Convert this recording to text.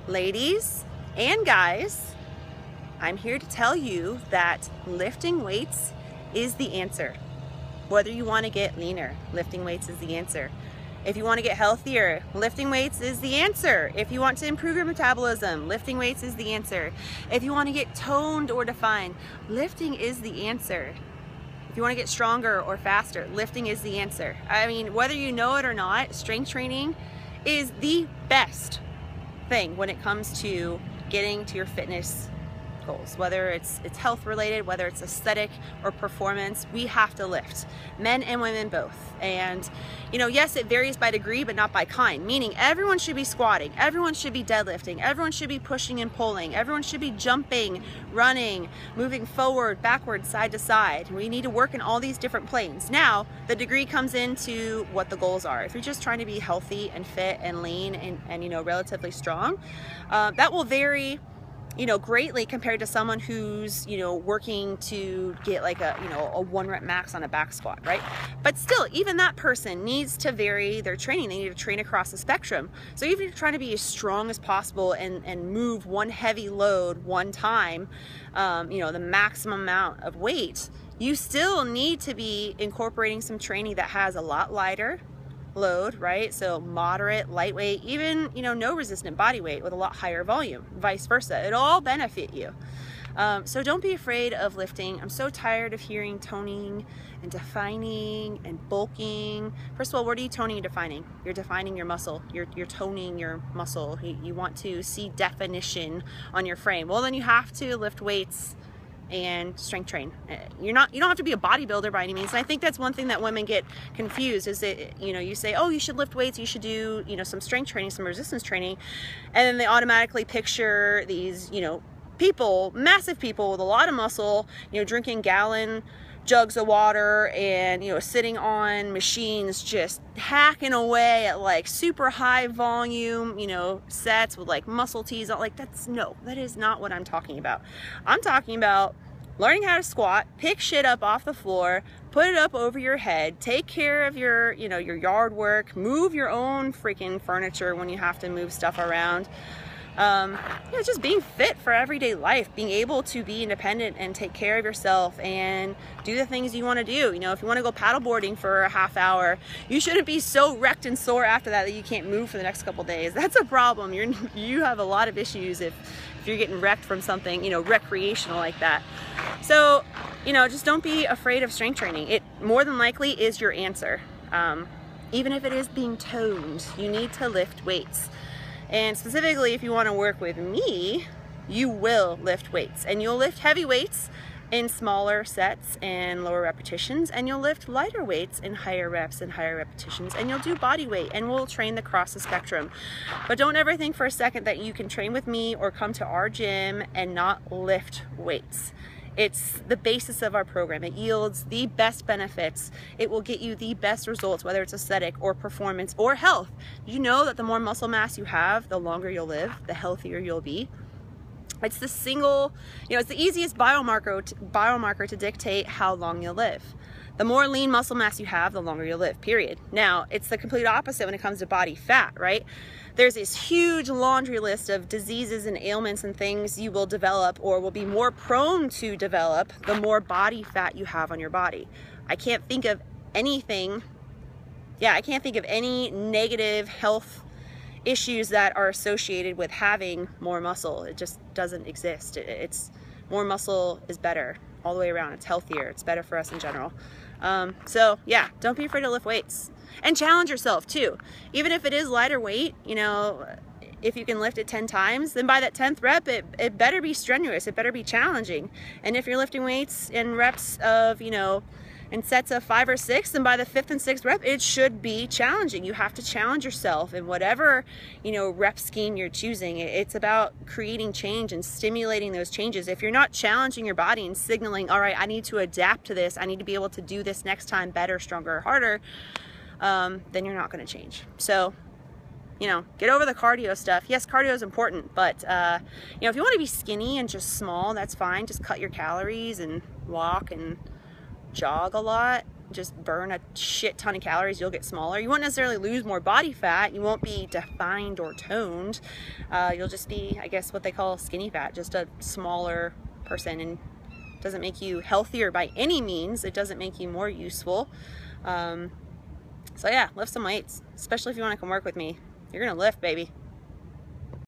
Ladies and guys, I'm here to tell you that lifting weights is the answer. Whether you want to get leaner, lifting weights is the answer. If you want to get healthier, lifting weights is the answer. If you want to improve your metabolism, lifting weights is the answer. If you want to get toned or defined, lifting is the answer. If you want to get stronger or faster, lifting is the answer. I mean, whether you know it or not, strength training is the best thing when it comes to getting to your fitness goals. Whether it's health related, whether it's aesthetic or performance, we have to lift, men and women both. And yes, it varies by degree but not by kind, meaning everyone should be squatting, everyone should be deadlifting, everyone should be pushing and pulling, everyone should be jumping, running, moving forward, backward, side to side. We need to work in all these different planes. Now the degree comes into what the goals are. If you're just trying to be healthy and fit and lean and relatively strong, that will vary greatly compared to someone who's working to get like a 1 rep max on a back squat, right? But still, even that person needs to vary their training. They need to train across the spectrum. So even if you're trying to be as strong as possible and move one heavy load one time, the maximum amount of weight, you still need to be incorporating some training that has a lot lighter load, right? So moderate, lightweight, even no resistant body weight with a lot higher volume, vice versa. It'll all benefit you. So don't be afraid of lifting. I'm so tired of hearing toning and defining and bulking. First of all, what are you toning and defining? You're defining your muscle. You're toning your muscle. You want to see definition on your frame. Well, then you have to lift weights and strength train. You don't have to be a bodybuilder by any means. And I think that's one thing that women get confused is that, you say, oh, you should lift weights, you should do, some strength training, some resistance training. And then they automatically picture these, people, massive people with a lot of muscle, drinking gallon jugs of water and, sitting on machines, just hacking away at like super high volume, sets with like muscle tees. Like that is not what I'm talking about. I'm talking about learning how to squat, pick shit up off the floor, put it up over your head, take care of your, your yard work, move your own freaking furniture when you have to move stuff around. Just being fit for everyday life, being able to be independent and take care of yourself and do the things you want to do. If you want to go paddleboarding for a half hour, you shouldn't be so wrecked and sore after that you can't move for the next couple days. That's a problem. You have a lot of issues if you're getting wrecked from something, recreational like that. So, just don't be afraid of strength training. It more than likely is your answer. Even if it is being toned, you need to lift weights. And specifically, if you want to work with me, you will lift weights. And you'll lift heavy weights in smaller sets and lower repetitions. And you'll lift lighter weights in higher reps and higher repetitions. And you'll do body weight. And we'll train across the spectrum. But don't ever think for a second that you can train with me or come to our gym and not lift weights. It's the basis of our program. It yields the best benefits. It will get you the best results, whether it's aesthetic or performance or health. You know that the more muscle mass you have, the longer you'll live, the healthier you'll be. It's the single, it's the easiest biomarker to dictate how long you'll live. The more lean muscle mass you have, the longer you'll live, period. Now, it's the complete opposite when it comes to body fat, right? There's this huge laundry list of diseases and ailments and things you will develop or will be more prone to develop the more body fat you have on your body. I can't think of anything, I can't think of any negative health issues that are associated with having more muscle. It just doesn't exist. It's more muscle is better all the way around. It's healthier. It's better for us in general. So yeah, don't be afraid to lift weights and challenge yourself too. Even if it is lighter weight, if you can lift it 10 times, then by that 10th rep, it better be strenuous. It better be challenging. And if you're lifting weights in reps of, in sets of 5 or 6, then by the 5th and 6th rep, it should be challenging. You have to challenge yourself in whatever, rep scheme you're choosing. It's about creating change and stimulating those changes. If you're not challenging your body and signaling, all right, I need to adapt to this, I need to be able to do this next time better, stronger, harder, then you're not going to change. So, get over the cardio stuff. Yes, cardio is important, but, if you want to be skinny and just small, that's fine. Just cut your calories and walk and jog a lot. just burn a shit ton of calories, you'll get smaller. You won't necessarily lose more body fat. You won't be defined or toned. You'll just be, I guess, what they call skinny fat, just a smaller person. And doesn't make you healthier by any means. It doesn't make you more useful. So yeah, lift some weights, especially if you want to come work with me. You're gonna lift, baby.